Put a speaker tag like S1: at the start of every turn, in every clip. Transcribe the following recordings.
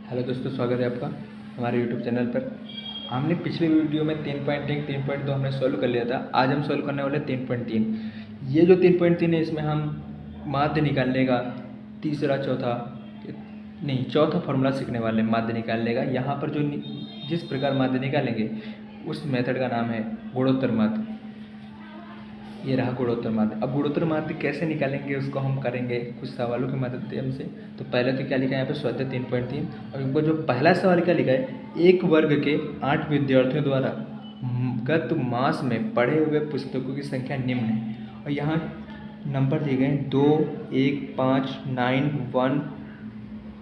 S1: Hello दोस्तों, स्वागत है आपका हमारे यूट्यूब चैनल पर। हमने पिछले वीडियो में 3.1 3.2 हमने सॉल्व कर लिया था। आज हम सॉल्व करने वाले 3.3। ये जो 3.3 है इसमें हम माध्य निकालने का चौथा फॉर्मूला सीखने वाले हैं। माध्य निकालने का यहाँ पर जिस प्रकार माध्य निकालेंगे उस मेथड का नाम है गुणोत्तर माध्य। ये रहा गुणोत्तर माध्य। अब गुणोत्तर माध्य कैसे निकालेंगे उसको हम करेंगे कुछ सवालों की माध्यम से। तो पहले तो क्या लिखा है यहाँ पे स्वाध्याय 3.3 और ऊपर जो पहला सवाल क्या लिखा है, एक वर्ग के 8 विद्यार्थियों द्वारा गत मास में पढ़े हुए पुस्तकों की संख्या निम्न है। और यहाँ नंबर दिए गए हैं 2, 1, 5, 9, 1,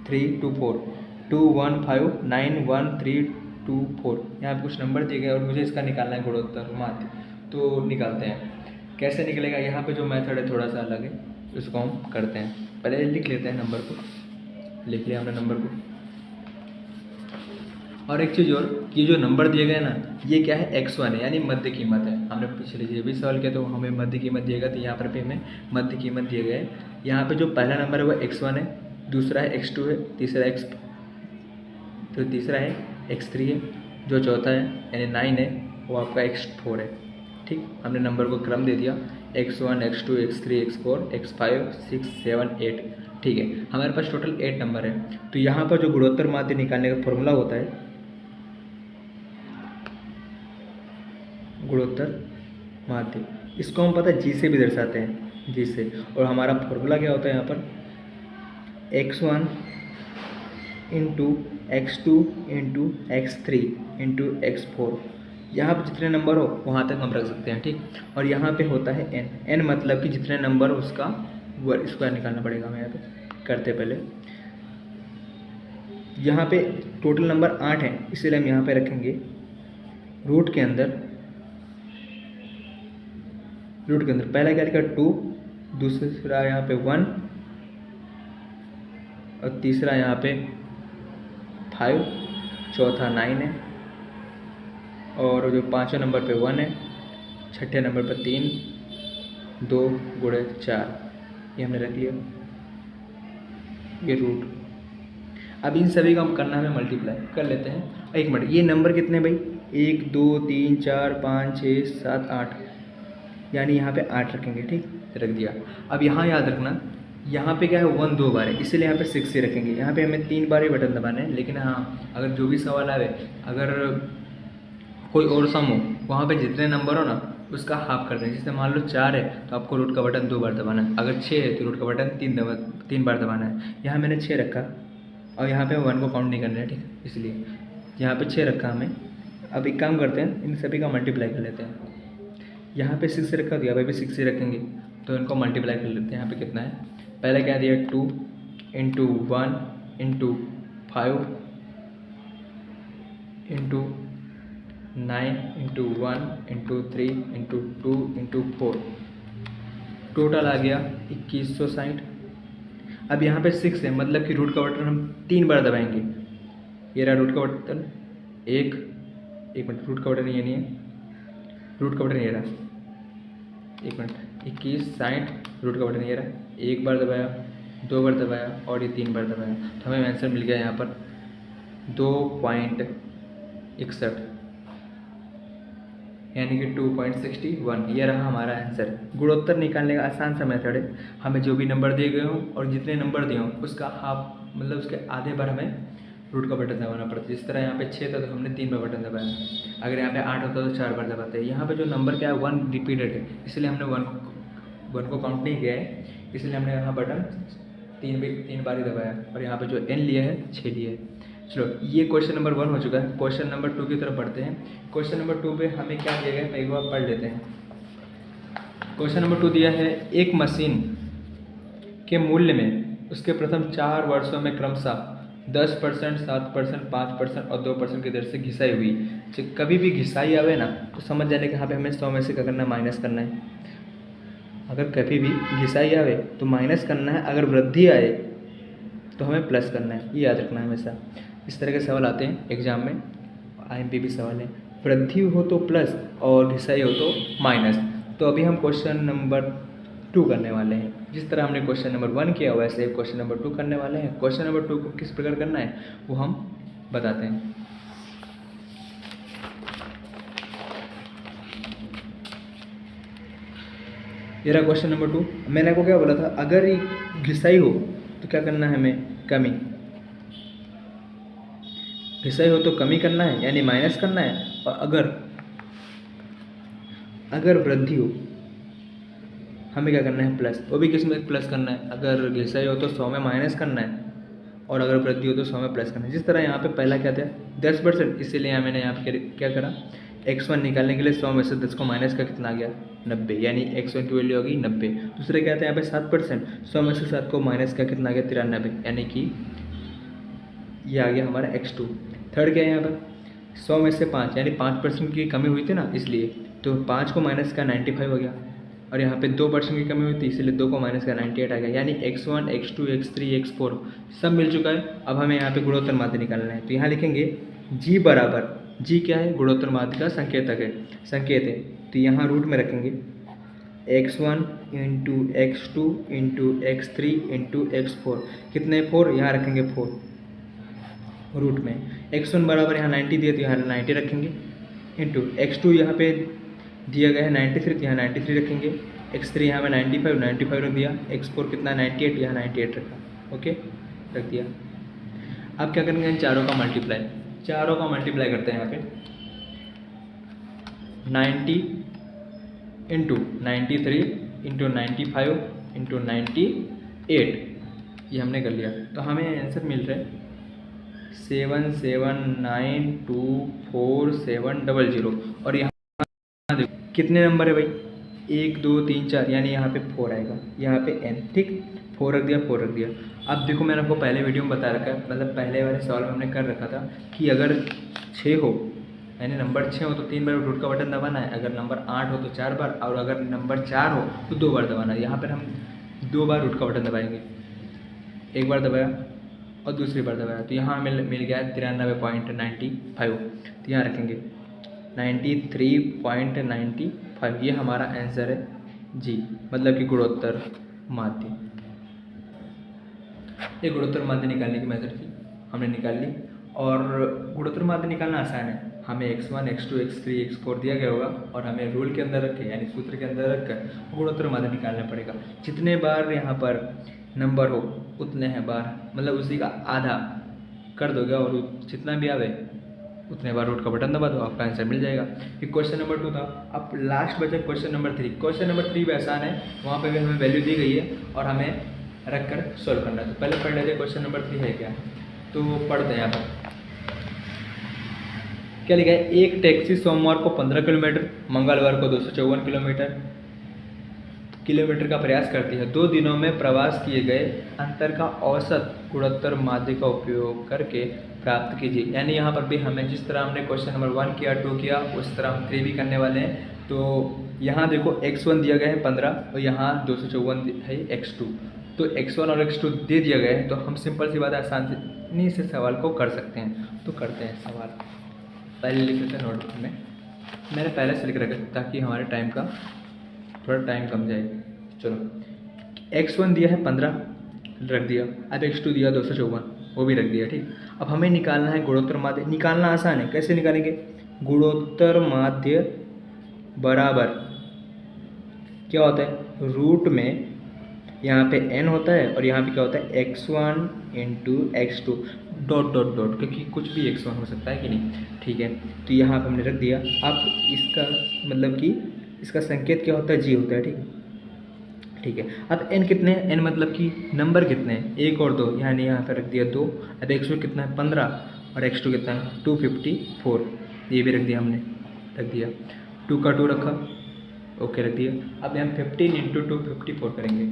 S1: 3, 2, 4, 2, 1, 5, 9, 1, 3, 2, 4। यहाँ पे कुछ नंबर दिए गए और मुझे इसका निकालना है गुणोत्तर माध्य। तो निकालते हैं। कैसे निकलेगा, यहाँ पे जो मेथड है थोड़ा सा अलग है, उसको हम करते हैं। पहले लिख लेते हैं नंबर को। लिख लिया हमने नंबर को। और एक चीज़ और, ये जो नंबर दिए गए ना, ये क्या है, x1 है, यानी मध्य कीमत है। हमने पिछले ये भी सवाल किया तो हमें मध्य कीमत दिया गया, तो यहाँ पर भी हमें मध्य कीमत दिए गए। यहाँ पे जो पहला नंबर है वो x1 है, दूसरा है x2 है, तीसरा है x3 है, जो चौथा है यानी 9 है वो आपका x4 है। ठीक, हमने नंबर को क्रम दे दिया x1, x2, x3, x4, x5, 6, 7, 8। ठीक है, हमारे पास टोटल 8 नंबर है। तो यहाँ पर जो गुणोत्तर माध्य निकालने का फॉर्मूला होता है, गुणोत्तर माध्य, इसको हम पता है जी से भी दर्शाते हैं, जी से। और हमारा फॉर्मूला क्या होता है यहाँ पर, x1 into x2 into x3 into x4। यहाँ पर जितने नंबर हो वहाँ तक हम रख सकते हैं। ठीक, और यहाँ पे होता है n मतलब कि जितने नंबर उसका स्क्वायर निकालना पड़ेगा। हमें यहाँ पे करते पहले, यहाँ पे टोटल नंबर 8 है, इसीलिए हम यहाँ पे रखेंगे रूट के अंदर पहला क्या लिखा 2, दूसरा यहाँ पे 1 और तीसरा यहाँ पे 5, चौथा 9 है और जो पाँचवें नंबर पे 1 है, छठे नंबर पर 3, 2 गुणे 4, ये हमने रख लिया, ये रूट। अब इन सभी का हम करना है मल्टीप्लाई कर लेते हैं। एक मिनट, ये नंबर कितने भाई, 1, 2, 3, 4, 5, 6, 7, 8, यानी यहाँ पे 8 रखेंगे। ठीक, रख दिया। अब यहाँ याद रखना, यहाँ पे क्या है 1 2 बार है, इसलिए यहाँ पे 6 से रखेंगे। यहाँ पे हमें 3 बार ही बटन दबाना है। लेकिन हाँ, अगर जो भी सवाल आए, अगर कोई और सम हो, वहाँ पे जितने नंबर हो ना उसका हाफ कर दें। जैसे मान लो 4 है तो आपको रूट का बटन 2 बार दबाना है। अगर 6 है तो रूट का बटन 3 बार दबाना है। यहाँ मैंने 6 रखा और यहाँ पे 1 को काउंट नहीं करना है। ठीक, इसलिए यहाँ पे 6 रखा हमें। अब एक काम करते हैं, इन सभी का मल्टीप्लाई कर लेते हैं। यहाँ पे 6 रखा तो यहाँ पे भी 6 ही रखेंगे, तो इनको मल्टीप्लाई कर लेते हैं। यहाँ पे कितना है, पहले क्या दिया 2 into 1 into 5 into 9 into 1 into 3 into 2 into 4, total आ गया 2160। अब यहाँ पे 6 है, मतलब कि रूट का बटन हम 3 बार दबाएंगे। ये रहा रूट का बटन, एक मिनट, रूट का बटन ये नहीं है, रूट का बटन ये रहा, एक मिनट, 2160, रूट का बटन ये रहा, 1 बार दबाया, 2 बार दबाया और ये 3 बार दबाया, तो हमें आंसर मिल गया यहाँ पर 2.61, यानी कि 2.61। ये रहा हमारा आंसर। गुणोत्तर निकालने का आसान सा मेथड है। हमें जो भी नंबर दिए गए हों और जितने नंबर दिए हों उसका हाफ, मतलब उसके आधे बार हमें रूट का बटन दबाना पड़ता है। जिस तरह यहाँ पे 6 था तो हमने 3 बार बटन दबाया, अगर यहाँ पे 8 होता तो 4 बार दबाते हैं। यहाँ पे जो नंबर क्या है 1 रिपीटेड है, इसलिए हमने 1 को काउंट नहीं किया है, इसलिए हमने यहाँ बटन 3 बार ही दबाया। और यहाँ पे जो n लिया है 6 लिया है। चलो, ये क्वेश्चन नंबर 1 हो चुका है। क्वेश्चन नंबर 2 की तरफ बढ़ते हैं। क्वेश्चन नंबर 2 पे हमें क्या दिया गया है, एक बार पढ़ लेते हैं। क्वेश्चन नंबर 2 दिया है, एक मशीन के मूल्य में उसके प्रथम 4 वर्षों में क्रमशः 10%, 7%, 5% और 2% की दर से घिसाई हुई। कभी भी घिसाई आवे ना तो समझ जाने के यहाँ पे हमें 100 में से क्या करना है, माइनस करना है। अगर कभी भी घिसाई आवे तो माइनस करना है, अगर वृद्धि आए तो हमें प्लस करना है। ये याद रखना है हमेशा। इस तरह के सवाल आते हैं एग्जाम में, IMP भी सवाल है। वृद्धि हो तो प्लस और घिसाई हो तो माइनस। तो अभी हम क्वेश्चन नंबर 2 करने वाले हैं। जिस तरह हमने क्वेश्चन नंबर 1 किया वैसे क्वेश्चन नंबर 2 करने वाले हैं। क्वेश्चन नंबर 2 को किस प्रकार करना है वो हम बताते हैं। ये रहा क्वेश्चन नंबर 2। मैंने आपको क्या बोला था, अगर ये घिसाई हो तो क्या करना है हमें, कमी। घिसाई हो तो कमी करना है यानी माइनस करना है, और अगर वृद्धि हो हमें क्या करना है, प्लस। वो भी किस में प्लस करना है, अगर घिसाई हो तो 100 में माइनस करना है, और अगर वृद्धि हो तो 100 में प्लस करना है। जिस तरह यहाँ पे पहला क्या था 10%, इसीलिए मैंने यहाँ पे क्या करा, x1 निकालने के लिए 100 में से 10 को माइनस का कितना आ गया 90, यानी x1 की वैल्यू होगी 90। दूसरे क्या था यहाँ पे 7%, 100 में से 7 को माइनस का कितना आ गया 93, यानी कि ये आ गया हमारा x2। थर्ड क्या है यहाँ पर 100 में से 5, यानी 5% की कमी हुई थी ना, इसलिए तो 5 को माइनस का 95 हो गया, और यहाँ पे 2% की कमी हुई थी इसलिए 2 को माइनस का 98 आ गया, यानी x1 x2 x3 x4 सब मिल चुका है। अब हमें यहाँ पे गुणोत्तर माध्य निकालना है, तो यहाँ लिखेंगे g बराबर, g क्या है, गुणोत्तर माध्य का संकेत है, तो यहाँ रूट में रखेंगे x1 into x2 into x3 into x4, कितने 4, यहाँ रखेंगे 4 रूट में। x1 बराबर यहाँ 90 दिए तो यहाँ 90 रखेंगे, इंटू x2 यहाँ पे दिया गया है 93 तो यहाँ 93 रखेंगे, x3 यहाँ पे 95 रख दिया, x4 कितना 98 यहाँ 98 रखा, ओके रख दिया। अब क्या करेंगे, इन चारों का मल्टीप्लाई करते हैं। यहाँ पे 90 इंटू 93 इंटू 95 इंटू 98 ये हमने कर लिया, तो हमें आंसर मिल रहा है 77924700। और यहाँ देखो कितने नंबर है भाई, 1 2 3 4, यानी यहाँ पे 4 आएगा, यहाँ पे n, ठीक 4 रख दिया। अब देखो मैंने आपको पहले वीडियो में बता रखा है, मतलब पहले वाले सवाल में हमने कर रखा था कि अगर 6 हो यानी नंबर 6 हो तो 3 बार रूट का बटन दबाना है, अगर नंबर 8 हो तो 4 बार, और अगर नंबर 4 हो तो 2 बार दबाना है। यहाँ पर हम 2 बार रूट का बटन दबाएंगे, एक बार दबाया और दूसरी बार दबाया, तो यहाँ मिल गया 93.95, तो यहाँ रखेंगे 93.95, ये हमारा आंसर है जी, मतलब कि गुणोत्तर माध्य। ये गुणोत्तर माध्य निकालने की मेथड थी, हमने निकाल ली। और गुणोत्तर माध्य निकालना आसान है, हमें x1 x2 x3 x4 दिया गया होगा, और हमें रूल के अंदर रख के यानी सूत्र के अंदर रख कर गुणोत्तर माध्य निकालना पड़ेगा। जितने बार यहाँ पर नंबर हो उतने हैं बार, मतलब उसी का आधा कर दोगे, और जितना भी आवे उतने बार रूट का बटन दबा दो, आपका आंसर मिल जाएगा। ये क्वेश्चन नंबर 2 था। अब लास्ट बचा क्वेश्चन नंबर 3। क्वेश्चन नंबर 3 भी आसान है, वहाँ पे भी हमें वैल्यू दी गई है और हमें रख कर सॉल्व करना है। तो पहले पढ़ लेते क्वेश्चन नंबर 3 है क्या, तो पढ़ते हैं। यहाँ पर क्या लिखा है, एक टैक्सी सोमवार को 15 किलोमीटर, मंगलवार को 254 किलोमीटर का प्रयास करती है। 2 दिनों में प्रवास किए गए अंतर का औसत गुणोत्तर माध्य का उपयोग करके प्राप्त कीजिए। यानी यहाँ पर भी हमें जिस तरह हमने क्वेश्चन नंबर 1 किया 2 किया उस तरह हम 3 भी करने वाले हैं। तो यहाँ देखो x1 दिया गया है 15 और यहाँ 254 है x2, तो x1 और x2 दे दिया गया है, तो हम सिंपल सी बात आसानी से सवाल को कर सकते हैं। तो करते हैं सवाल, पहले लिख लेते हैं नोटबुक में, मैंने पहले से लिख रखा ताकि हमारे टाइम का थोड़ा टाइम कम जाए। चलो x1 दिया है 15 रख दिया, अब x2 दिया 254 वो भी रख दिया, ठीक। अब हमें निकालना है गुणोत्तर माध्य। निकालना आसान है, कैसे निकालेंगे, गुणोत्तर माध्य बराबर क्या होता है, रूट में यहाँ पे n होता है और यहाँ पे क्या होता है x1 into x2 dot dot dot, क्योंकि कुछ भी x1 हो सकता है कि नहीं, ठीक है। तो यहाँ पे हमने रख दिया। अब इसका मतलब कि इसका संकेत क्या होता है, g होता है, ठीक है। अब n कितने हैं, n मतलब कि नंबर कितने हैं, 1 और 2, यानी यहाँ पे रख दिया 2। अब x1 कितना है 15 और x2 कितना है 254, ये भी रख दिया हमने, रख दिया 2 का 2 रखा, ओके रख दिया। अब हम 15 इंटू 254 करेंगे,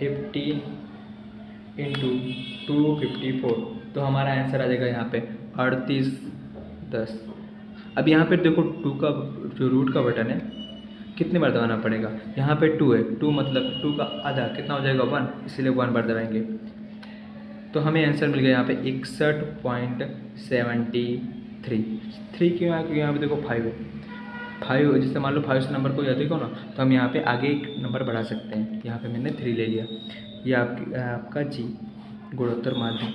S1: 15 इंटू 254, तो हमारा आंसर आ जाएगा यहाँ पे 3810। अब यहाँ पे देखो 2 का जो रूट का बटन है कितनी बार दबाना पड़ेगा, यहाँ पे 2 है, 2 मतलब 2 का आधा कितना हो जाएगा 1, इसलिए 1 बार दबाएंगे। तो हमें आंसर मिल गया यहाँ पे 61.73। 3 क्यों आया, क्योंकि यहाँ पे देखो 5 है, 5, जैसे मान लो 5 से नंबर कोई अधिक हो ना, तो हम यहाँ पे आगे एक नंबर बढ़ा सकते हैं। यहाँ पे मैंने 3 ले लिया। ये आपका जी गुणोत्तर माध्य